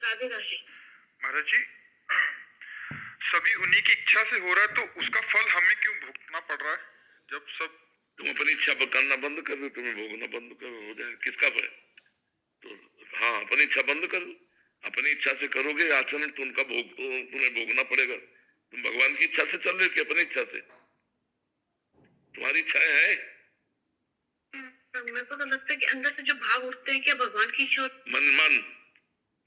राधे राधे। महाराज जी, सभी उन्हीं की इच्छा से हो रहा है तो उसका फल हमें क्यों भुगतना पड़ रहा है? जब सब तुम अपनी इच्छा पर करना बंद कर दो, तुम्हें भोगना बंद कर हो जाए, किसका भय? तो हाँ, अपनी इच्छा बंद कर दो। अपनी इच्छा से करोगे आचरण तो उनका भोग तो तुम्हें भोगना पड़ेगा। तुम भगवान की इच्छा से चल रहे हो कि अपनी इच्छा से? तुम्हारी इच्छाएं हैं। मेरे को तो लगता है कि अंदर से जो भाव उठते हैं, क्या भगवान की इच्छा मन मन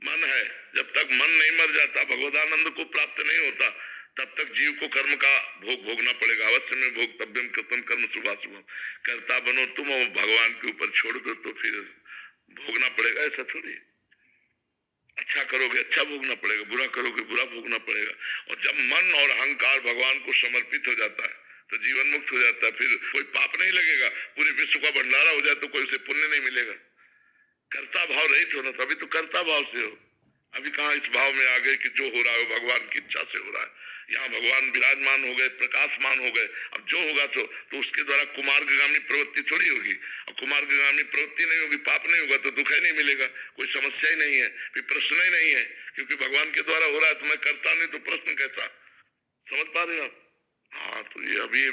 मन है। जब तक मन नहीं मर जाता, भगवदानंद को प्राप्त नहीं होता, तब तक जीव को कर्म का भोग भोगना पड़ेगा। अवश्य में भोक्तव्यम कृतम कर्म शुभाशुभम। करता बनो तुम और भगवान के ऊपर छोड़ दो तो फिर भोगना पड़ेगा। ऐसा थोड़ी। अच्छा करोगे अच्छा भोगना पड़ेगा, बुरा करोगे बुरा भोगना पड़ेगा। और जब मन और अहंकार भगवान को समर्पित हो जाता है तो जीवन मुक्त हो जाता है। फिर कोई पाप नहीं लगेगा। पूरे विश्व का भंडारा हो जाए तो कोई उसे पुण्य नहीं मिलेगा। कर्ता भाव रहित होना, तो अभी तो कर्ता भाव से हो। अभी कहाँ इस भाव में आ गए कि जो हो रहा है भगवान की इच्छा से हो रहा है। यहाँ भगवान विराजमान हो गए, प्रकाशमान हो गए। अब जो होगा तो उसके द्वारा कुमार्गामी प्रवृत्ति थोड़ी होगी। और कुमार्गामी प्रवृत्ति नहीं होगी, पाप नहीं होगा तो दुख ही नहीं मिलेगा, कोई समस्या ही नहीं है, फिर प्रश्न ही नहीं है। क्योंकि भगवान के द्वारा हो रहा है तो मैं करता नहीं तो प्रश्न कैसा? समझ पा रहे हो आप? हाँ, तो ये अभी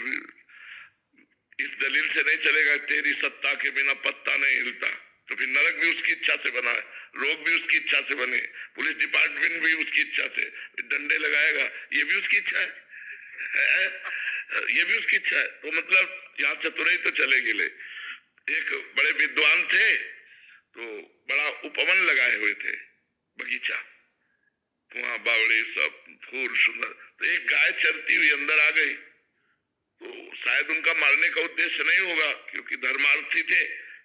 इस दलील से नहीं चलेगा, तेरी सत्ता के बिना पत्ता नहीं हिलता। तो फिर नरक भी उसकी इच्छा से बना है, रोग भी उसकी इच्छा से बने, पुलिस डिपार्टमेंट भी उसकी इच्छा से डंडे लगाएगा, ये भी उसकी इच्छा है, ये भी उसकी इच्छा है। तो मतलब यहाँ चतुराई तो चलेगी। ले एक बड़े विद्वान थे तो बड़ा उपवन लगाए हुए थे, बगीचा, कुआं बावड़ी सब फूल सुंदर। तो एक गाय चरती हुई अंदर आ गई। तो शायद उनका मारने का उद्देश्य नहीं होगा क्योंकि धर्मार्थी थे।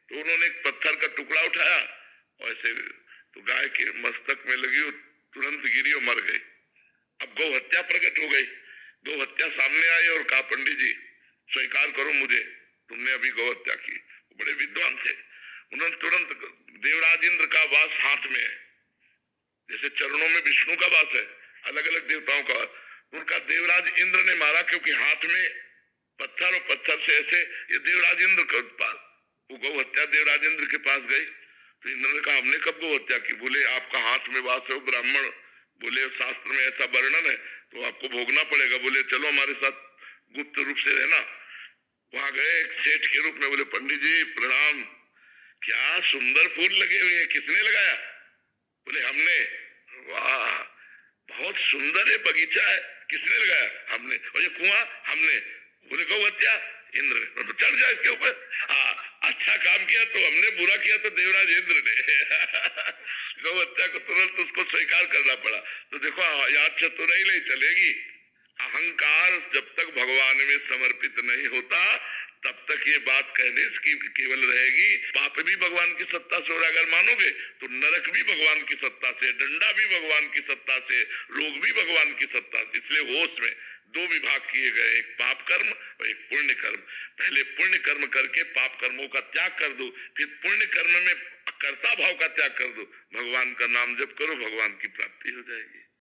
तो उन्होंने एक पत्थर का टुकड़ा उठाया और ऐसे तो गाय के मस्तक में लगी, वो तुरंत गिरी और मर गई। अब गौ हत्या प्रकट हो गई। गौ हत्या सामने आई और कहा, पंडित जी स्वीकार करो मुझे, तुमने अभी गौ हत्या की। बड़े विद्वान थे, उन्होंने तुरंत, देवराज इंद्र का वास हाथ में है, जैसे चरणों में विष्णु का वास है, अलग अलग देवताओं का। उनका देवराज इंद्र ने मारा क्योंकि हाथ में पत्थर और पत्थर से ऐसे, ये देवराज इंद्र का उत्पाद। वो गौ हत्या देवराज इंद्र के पास गई तो इंद्र ने कहा, हमने कब गौ हत्या की? बोले आपका हाथ में वास है, ब्राह्मण। बोले शास्त्र में ऐसा वर्णन है तो आपको भोगना पड़ेगा। बोले चलो हमारे साथ गुप्त रूप से रहना। वहां गए एक सेठ के रूप में। बोले पंडित जी प्रणाम, क्या सुंदर फूल लगे हुए हैं, किसने लगाया? बोले हमने। वाह, बहुत सुंदर है बगीचा है, किसने लगाया? हमने। और ये कुआं? हमने। बोले गौ हत्या? इंद्र ने। चढ़ जाए इसके ऊपर। अच्छा काम किया तो हमने, बुरा किया तो देवराज इंद्र ने। गौ हत्या को तुरंत उसको स्वीकार करना पड़ा। तो देखो याद चतुराई नहीं चलेगी। अहंकार जब तक भगवान में समर्पित नहीं होता तब तक ये बात कहने की केवल रहेगी। पाप भी भगवान की सत्ता से हो रहा, अगर मानोगे तो नरक भी भगवान की सत्ता से, डंडा भी भगवान की सत्ता से, रोग भी भगवान की सत्ता से। इसलिए होश में दो विभाग किए गए, एक पाप कर्म और एक पुण्य कर्म। पहले पुण्य कर्म करके पाप कर्मों का त्याग कर दो, फिर पुण्य कर्म में कर्ता भाव का त्याग कर दो। भगवान का नाम जप करो, भगवान की प्राप्ति हो जाएगी।